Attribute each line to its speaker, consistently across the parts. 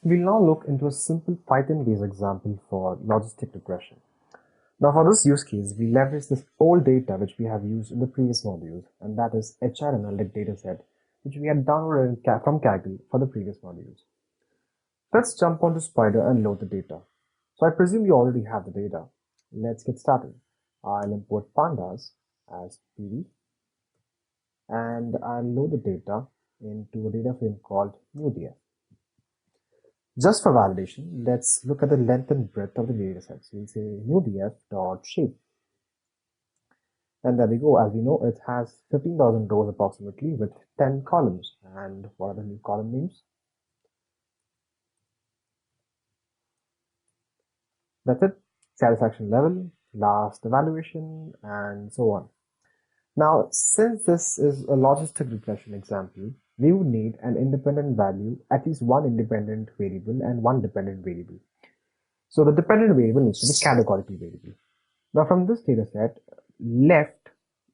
Speaker 1: We'll now look into a simple Python-based example for logistic regression. Now for this use case, we leverage this old data which we have used in the previous modules, and that is HR analytic dataset, which we had downloaded from Kaggle for the previous modules. Let's jump onto Spider and load the data. So I presume you already have the data. Let's get started. I'll import pandas as pd, and I'll load the data into a data frame called newdf. Just for validation, let's look at the length and breadth of the dataset. So we'll say newdf.shape. And there we go. As we know, it has 15,000 rows approximately with 10 columns. And what are the new column names? That's it. Satisfaction level, last evaluation, and so on. Now, since this is a logistic regression example, we would need an independent value, at least one independent variable and one dependent variable. So the dependent variable needs to be categorical variable. Now from this data set, left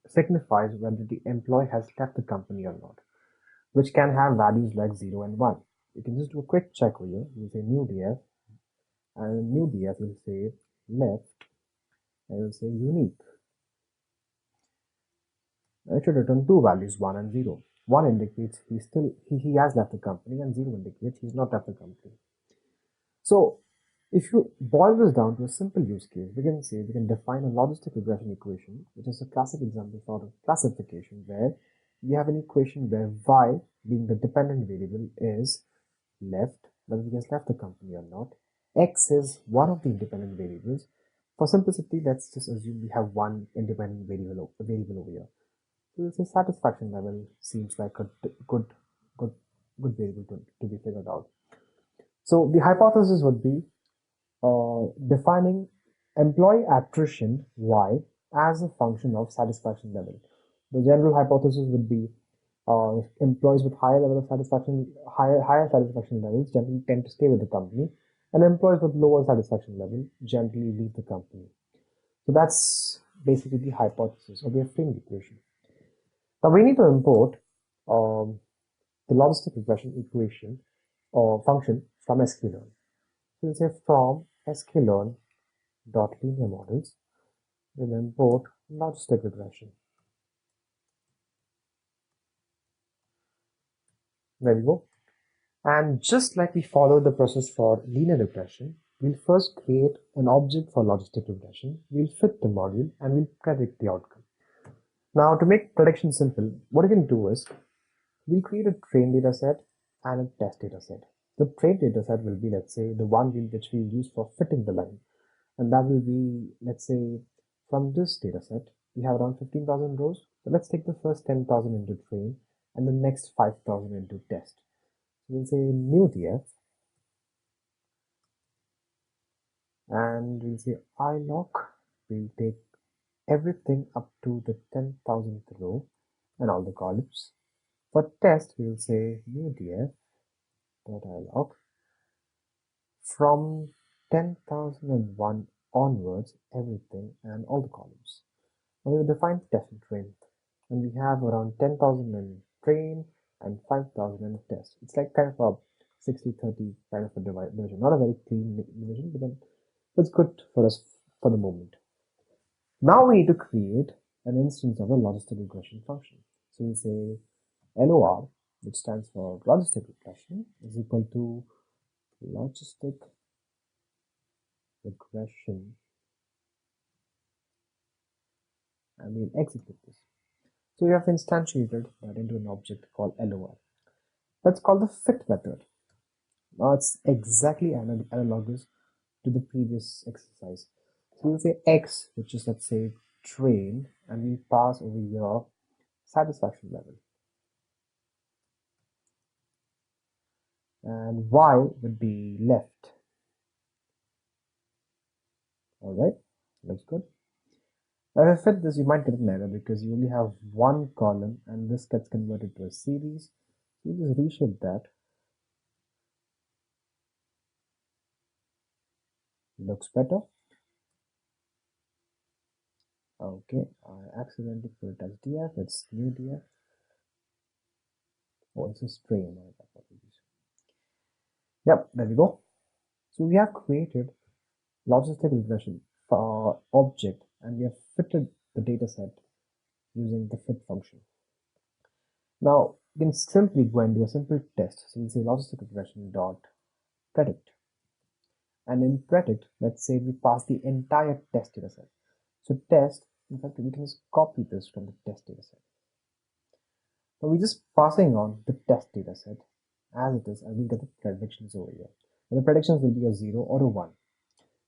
Speaker 1: signifies whether the employee has left the company or not, which can have values like 0 and 1. You can just do a quick check over here. We'll say new df, and new df will say left, and will say unique. Now it should return two values, 1 and 0. 1 indicates he has left the company, and 0 indicates he's not left the company. So if you boil this down to a simple use case, we can define a logistic regression equation, which is a classic example for a classification where we have an equation where y, being the dependent variable, is left, whether he has left the company or not. X is one of the independent variables. For simplicity, let's just assume we have one independent variable over here. So we'll say satisfaction level seems like a good variable to be figured out. So the hypothesis would be defining employee attrition y as a function of satisfaction level. The general hypothesis would be employees with higher satisfaction levels generally tend to stay with the company, and employees with lower satisfaction level generally leave the company. So that's basically the hypothesis, or the framed equation. Now we need to import the logistic regression equation or function from sklearn. So we'll say from sklearn.linear models, we'll import logistic regression. There we go. And just like we followed the process for linear regression, we'll first create an object for logistic regression, we'll fit the module, and we'll predict the outcome. Now to make prediction simple, what you can do is we'll create a train data set and a test data set. The train data set will be, let's say, the one which we'll use for fitting the line. And that will be, let's say, from this data set, we have around 15,000 rows. So let's take the first 10,000 into train and the next 5,000 into test. So we'll say new df, and we'll say ilog. We'll take everything up to the 10,000th row and all the columns. For test, we'll say new df.ilog from 10,001 onwards, everything and all the columns. Now we will define test and train, and we have around 10,000 in train and 5,000 in test. It's like kind of a 60-30 kind of a division, not a very clean division, but then it's good for us for the moment. Now we need to create an instance of a logistic regression function. So we'll say LOR, which stands for logistic regression, is equal to logistic regression, and we'll execute this. So we have instantiated that into an object called LOR. Let's call the fit method. Now it's exactly analogous to the previous exercise. So we'll say X, which is, let's say, train, and we pass over here satisfaction level. And Y would be left. Alright, looks good. Now if I fit this, you might get an error because you only have one column and this gets converted to a series. So you just reshape that. Looks better. Okay, I accidentally put it as df, it's new df. Oh, it's a string. Yep, there we go. So we have created logistic regression object, and we have fitted the data set using the fit function. Now you can simply go and do a simple test. So we'll say logistic regression dot predict, and in predict, let's say we pass the entire test data set. So test, in fact, we can just copy this from the test data set. So we're just passing on the test data set as it is, and we get the predictions over here. And the predictions will be a 0 or a 1.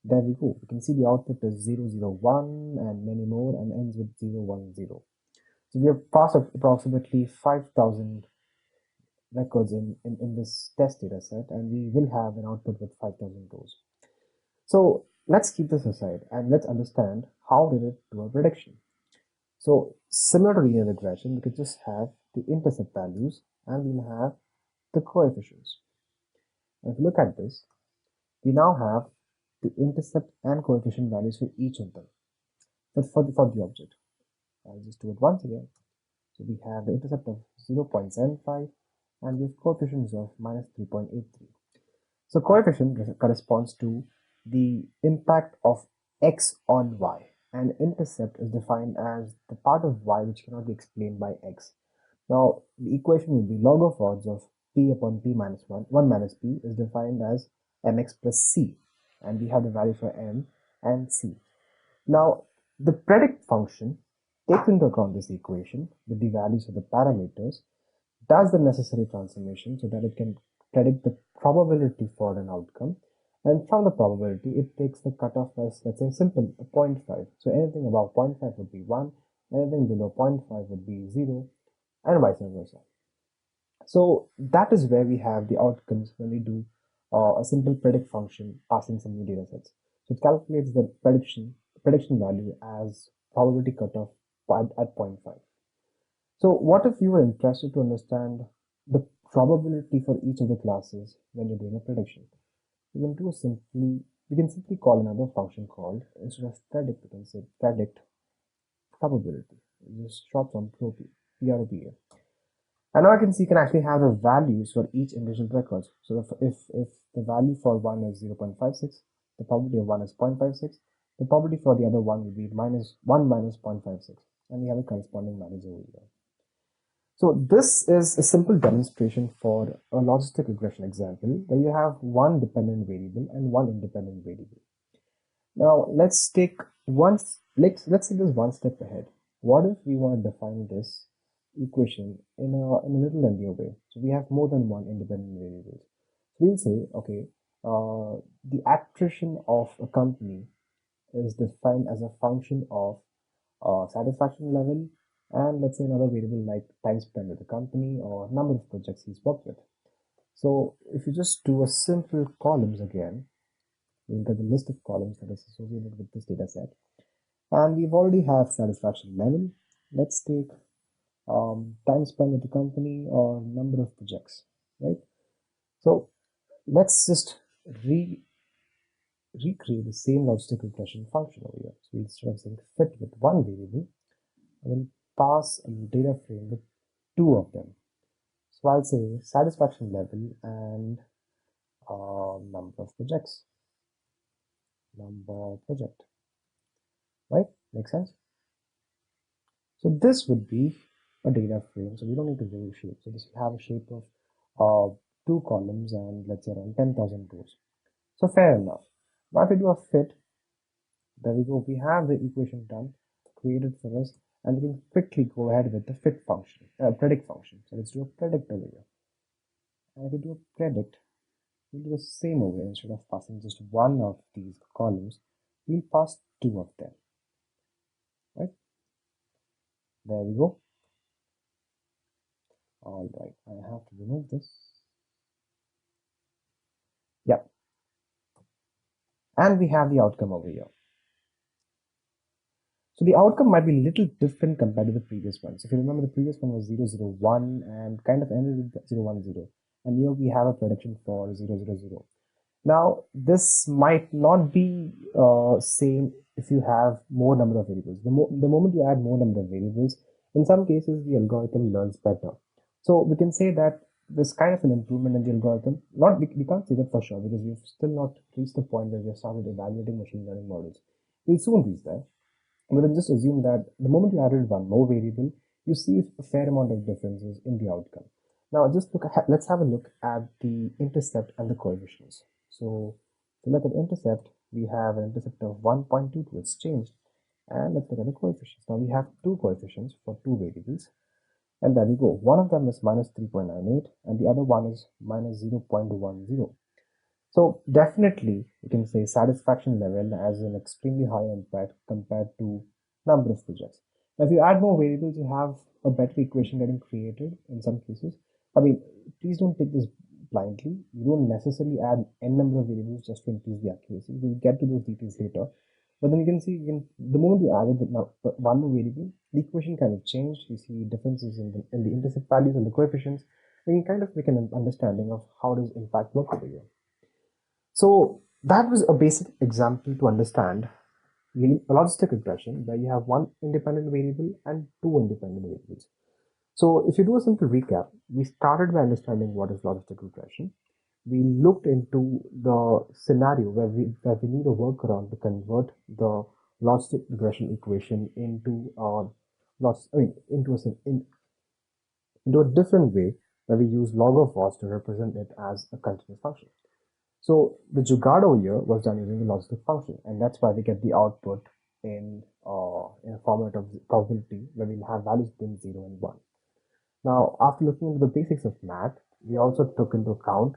Speaker 1: There we go. We can see the output is 0, 0, 1 and many more, and ends with 0, 1, 0. So we have passed approximately 5,000 records in this test data set, and we will have an output with 5,000 rows. So let's keep this aside and let's understand how did it do a prediction. So similar to linear regression, we could just have the intercept values and we'll have the coefficients. And if you look at this, we now have the intercept and coefficient values for each of them, but for the object. I'll just do it once again. So we have the intercept of 0.75 and we have coefficients of minus 3.83. So coefficient corresponds to the impact of x on y, and intercept is defined as the part of y which cannot be explained by x. Now the equation will be log of odds of p upon p minus 1 minus p is defined as mx plus c, and we have the value for m and c. Now the predict function takes into account this equation with the values of the parameters, does the necessary transformation so that it can predict the probability for an outcome, and from the probability it takes the cutoff as, let's say, simple 0.5. So anything above 0.5 would be 1, anything below 0.5 would be 0, and vice versa. So that is where we have the outcomes when we do a simple predict function passing some new data sets. So it calculates the prediction value as probability cutoff at 0.5. So what if you were interested to understand the probability for each of the classes when you're doing a prediction? We can simply call another function called, instead of predict, we can say predict probability. Just short from PROPA. And now I can see you can actually have the values for each individual record. So if the value for one is 0.56, the probability of one is 0.56, the probability for the other one would be minus 1 minus 0.56, and we have a corresponding values over here. So this is a simple demonstration for a logistic regression example where you have one dependent variable and one independent variable. Now let's take let's take this one step ahead. What if we want to define this equation in a little lengthier way? So we have more than one independent variable. So we'll say, okay, the attrition of a company is defined as a function of satisfaction level, and let's say another variable like time spent with the company or number of projects he's worked with. So if you just do a simple columns again, we'll get the list of columns that is associated with this data set. And we've already have satisfaction level. Let's take time spent with the company or number of projects, right? So let's just recreate the same logistic regression function over here. So instead of saying fit with one variable, I will pass a data frame with two of them. So I'll say satisfaction level and number of projects. Number project. Right? Makes sense? So this would be a data frame. So we don't need to vary shape. So this will have a shape of two columns and let's say around 10,000 rows. So fair enough. Now if we do a fit, there we go. We have the equation done, created for us, and we can quickly go ahead with the fit function, predict function. So let's do a predict over here. And if we do a predict, we'll do the same over here. Instead of passing just one of these columns, we'll pass two of them. Right? There we go. All right, I have to remove this. Yep. And we have the outcome over here. So the outcome might be a little different compared to the previous one. So if you remember, the previous one was 0, 0, 1 and kind of ended with 0, 1, 0. And here we have a prediction for 0, 0, 0. Now, this might not be same if you have more number of variables. The moment you add more number of variables, in some cases, the algorithm learns better. So we can say that there's kind of an improvement in the algorithm. Not we can't say that for sure because we've still not reached the point where we have started evaluating machine learning models. We'll soon reach there. But then just assume that the moment you added one more variable, you see a fair amount of differences in the outcome. Now just let's have a look at the intercept and the coefficients. So to look at the intercept, we have an intercept of 1.22, it's changed. And let's look at the coefficients. Now we have two coefficients for two variables. And there we go. One of them is minus 3.98 and the other one is minus 0.10. So definitely you can say satisfaction level has an extremely high impact compared to number of projects. Now if you add more variables, you have a better equation getting created in some cases. I mean, please don't take this blindly. You don't necessarily add n number of variables just to increase the accuracy. We'll get to those details later. But then you can see, the moment you added one more variable, the equation kind of changed. You see differences in the intercept values and the coefficients. You can kind of make an understanding of how does impact work over here. So that was a basic example to understand a logistic regression where you have one independent variable and two independent variables. So if you do a simple recap, we started by understanding what is logistic regression. We looked into the scenario where we need a workaround to convert the logistic regression equation into into a different way where we use log of os to represent it as a continuous function. So the jugaad over here was done using the logistic function, and that's why we get the output in a format of probability where we'll have values between 0 and 1. Now, after looking into the basics of math, we also took into account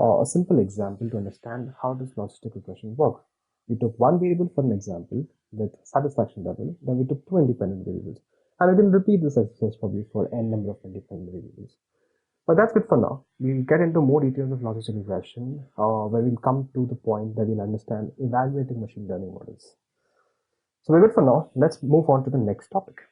Speaker 1: a simple example to understand how does logistic regression work. We took one variable for an example with satisfaction level, then we took two independent variables. And we can repeat this exercise probably for n number of independent variables. But that's it for now. We'll get into more details of logistic regression, where we'll come to the point where we'll understand evaluating machine learning models. So we're good for now. Let's move on to the next topic.